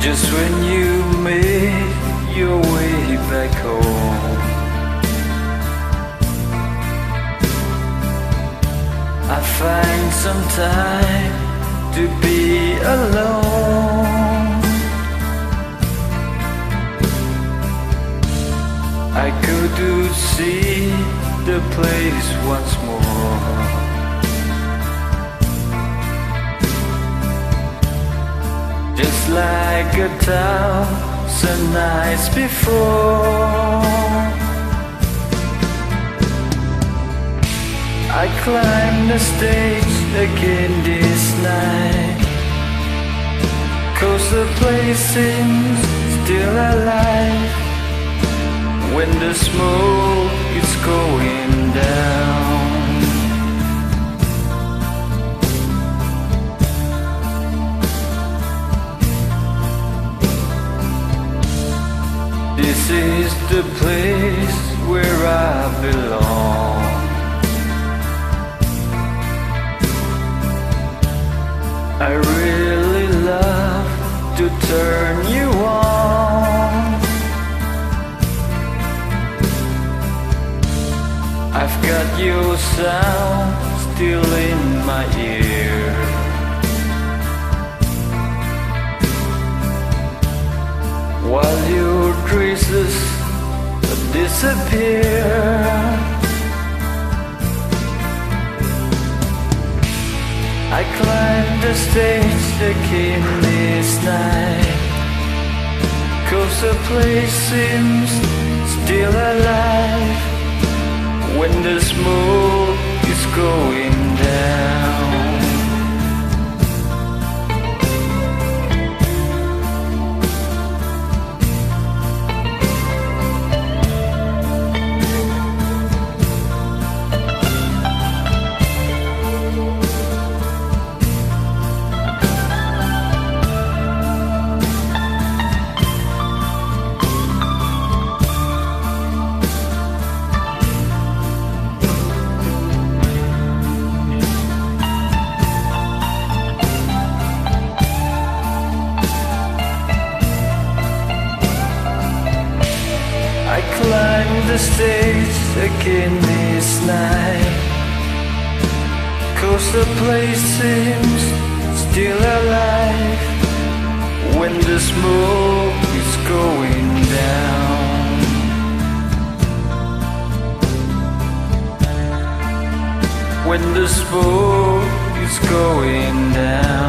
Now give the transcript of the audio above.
Just when you made your way back home, I find some time to be alone. I could see the place once more, just like 1,000 nights before. I climbed the stage again this night, 'cause the place seems still alive when the smoke is going down. This is the place where I belong. I really love to turn you on. I've got your sound still in my ear, while your traces disappear. I climbed the stage again this night, 'cause the place seems still alive when the smoke is going down. I climbed the stage again this night, 'cause the place seems still alive when the smoke is going down. When the smoke is going down.